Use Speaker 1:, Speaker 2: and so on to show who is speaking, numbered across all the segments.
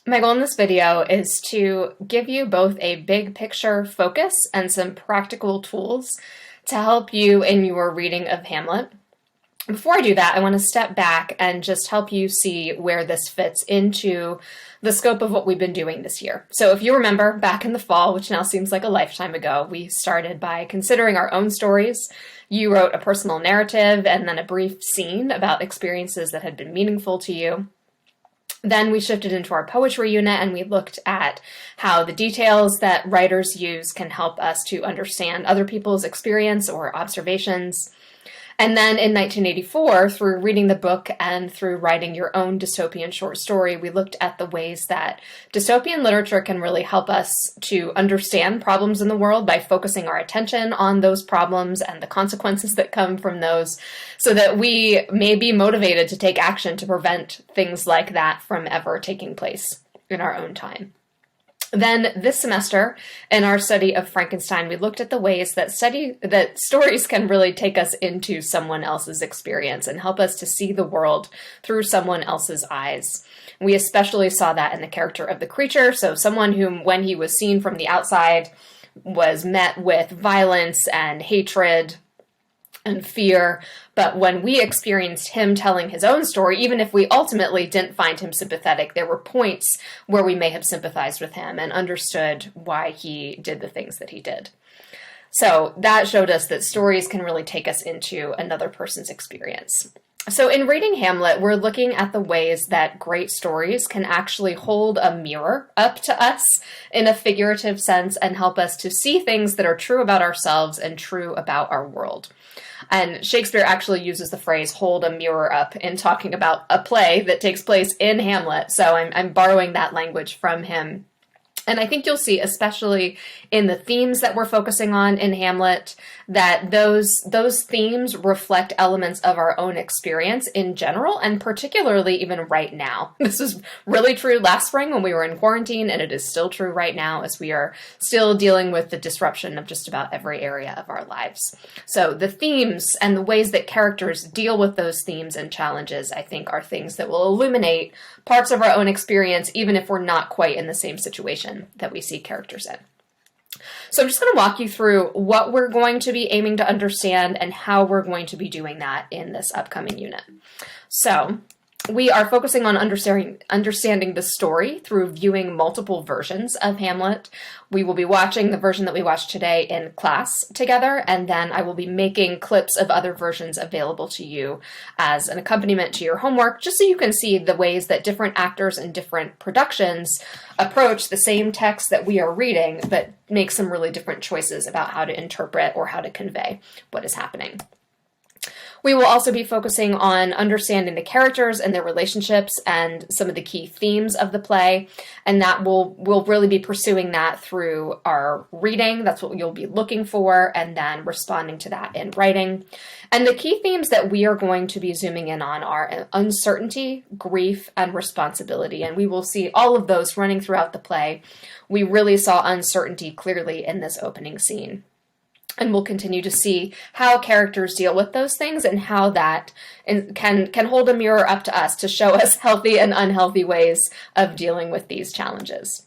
Speaker 1: My goal in this video is to give you both a big picture focus and some practical tools to help you in your reading of Hamlet. Before I do that, I want to step back and just help you see where this fits into the scope of what we've been doing this year. So if you remember, back in the fall, which now seems like a lifetime ago, we started by considering our own stories. You wrote a personal narrative and then a brief scene about experiences that had been meaningful to you. Then we shifted into our poetry unit and we looked at how the details that writers use can help us to understand other people's experience or observations. And then in 1984, through reading the book and through writing your own dystopian short story, we looked at the ways that dystopian literature can really help us to understand problems in the world by focusing our attention on those problems and the consequences that come from those, so that we may be motivated to take action to prevent things like that from ever taking place in our own time. Then this semester, in our study of Frankenstein, we looked at the ways that stories can really take us into someone else's experience and help us to see the world through someone else's eyes. We especially saw that in the character of the creature, so someone whom, when he was seen from the outside, was met with violence and hatred and fear, but when we experienced him telling his own story, even if we ultimately didn't find him sympathetic, there were points where we may have sympathized with him and understood why he did the things that he did. So that showed us that stories can really take us into another person's experience. So in reading Hamlet, we're looking at the ways that great stories can actually hold a mirror up to us in a figurative sense and help us to see things that are true about ourselves and true about our world. And Shakespeare actually uses the phrase hold a mirror up in talking about a play that takes place in Hamlet. So I'm borrowing that language from him. And I think you'll see, especially in the themes that we're focusing on in Hamlet, that those themes reflect elements of our own experience in general, and particularly even right now. This was really true last spring when we were in quarantine, and it is still true right now as we are still dealing with the disruption of just about every area of our lives. So the themes and the ways that characters deal with those themes and challenges, I think, are things that will illuminate parts of our own experience, even if we're not quite in the same situation that we see characters in. So I'm just going to walk you through what we're going to be aiming to understand and how we're going to be doing that in this upcoming unit. So we are focusing on understanding the story through viewing multiple versions of Hamlet. We will be watching the version that we watched today in class together, and then I will be making clips of other versions available to you as an accompaniment to your homework, just so you can see the ways that different actors and different productions approach the same text that we are reading, but make some really different choices about how to interpret or how to convey what is happening. We will also be focusing on understanding the characters and their relationships and some of the key themes of the play, and that we'll really be pursuing that through our reading. That's what you'll be looking for, and then responding to that in writing. And the key themes that we are going to be zooming in on are uncertainty, grief, and responsibility, and we will see all of those running throughout the play. We really saw uncertainty clearly in this opening scene. And we'll continue to see how characters deal with those things and how that can hold a mirror up to us to show us healthy and unhealthy ways of dealing with these challenges.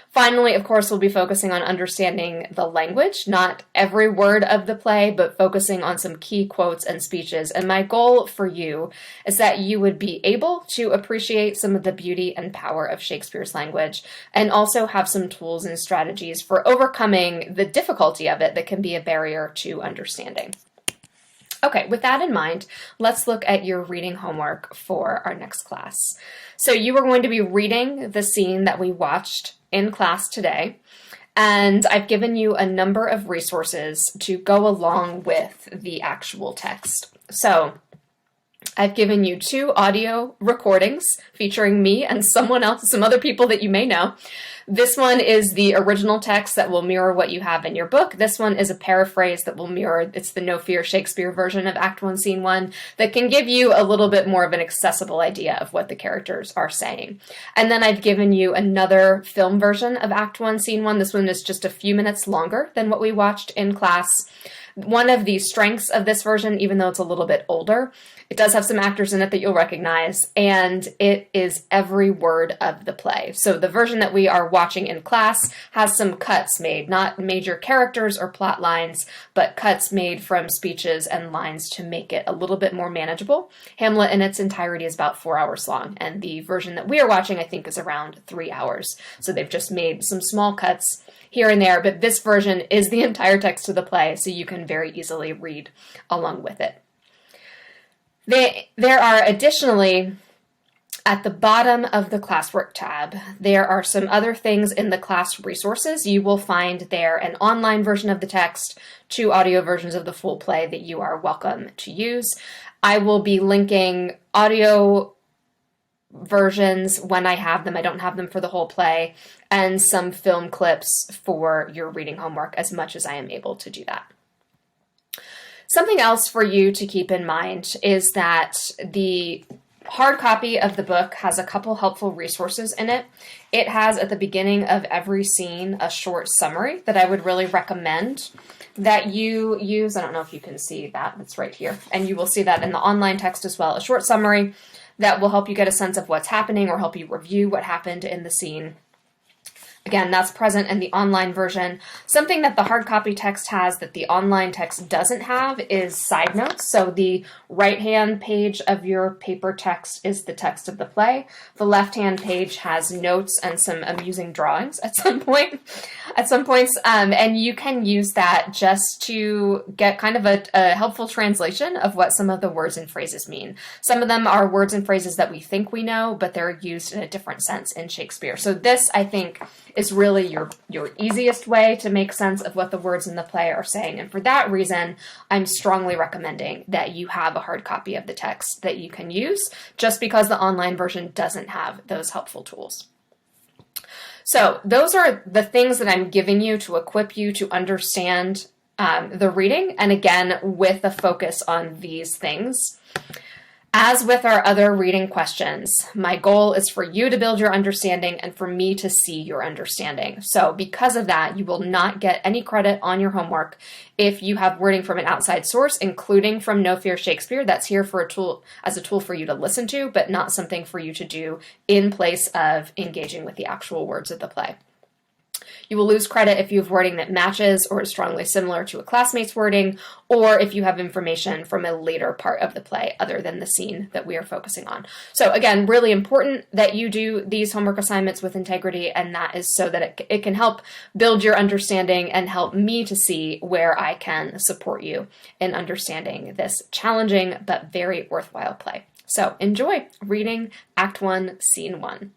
Speaker 1: Finally, of course, we'll be focusing on understanding the language, not every word of the play, but focusing on some key quotes and speeches. And my goal for you is that you would be able to appreciate some of the beauty and power of Shakespeare's language, and also have some tools and strategies for overcoming the difficulty of it that can be a barrier to understanding. Okay, with that in mind, let's look at your reading homework for our next class. So you are going to be reading the scene that we watched in class today, and I've given you a number of resources to go along with the actual text. So I've given you 2 audio recordings featuring me and someone else, some other people that you may know. This one is the original text that will mirror what you have in your book. This one is a paraphrase that will mirror, it's the No Fear Shakespeare version of Act 1, Scene 1 that can give you a little bit more of an accessible idea of what the characters are saying. And then I've given you another film version of Act 1, Scene 1. This one is just a few minutes longer than what we watched in class. One of the strengths of this version, even though it's a little bit older, it does have some actors in it that you'll recognize, and it is every word of the play. So the version that we are watching in class has some cuts made, not major characters or plot lines, but cuts made from speeches and lines to make it a little bit more manageable. Hamlet in its entirety is about 4 hours long, and the version that we are watching, I think, is around 3 hours. So they've just made some small cuts here and there, but this version is the entire text of the play, so you can very easily read along with it. There are additionally, at the bottom of the classwork tab, there are some other things in the class resources. You will find there an online version of the text, 2 audio versions of the full play that you are welcome to use. I will be linking audio versions when I have them. I don't have them for the whole play, and some film clips for your reading homework as much as I am able to do that. Something else for you to keep in mind is that the hard copy of the book has a couple helpful resources in it. It has at the beginning of every scene a short summary that I would really recommend that you use. I don't know if you can see that. It's right here. And you will see that in the online text as well. A short summary that will help you get a sense of what's happening or help you review what happened in the scene. Again, that's present in the online version. Something that the hard copy text has that the online text doesn't have is side notes. So the right-hand page of your paper text is the text of the play. The left-hand page has notes and some amusing drawings at some points, and you can use that just to get kind of a helpful translation of what some of the words and phrases mean. Some of them are words and phrases that we think we know, but they're used in a different sense in Shakespeare. So this, I think, is really your easiest way to make sense of what the words in the play are saying. And for that reason, I'm strongly recommending that you have a hard copy of the text that you can use, just because the online version doesn't have those helpful tools. So those are the things that I'm giving you to equip you to understand the reading, and again, with a focus on these things. As with our other reading questions, my goal is for you to build your understanding and for me to see your understanding. So because of that, you will not get any credit on your homework if you have wording from an outside source, including from No Fear Shakespeare. That's here for as a tool for you to listen to, but not something for you to do in place of engaging with the actual words of the play. You will lose credit if you have wording that matches or is strongly similar to a classmate's wording, or if you have information from a later part of the play other than the scene that we are focusing on. So again, really important that you do these homework assignments with integrity, and that is so that it can help build your understanding and help me to see where I can support you in understanding this challenging but very worthwhile play. So enjoy reading Act 1, Scene 1.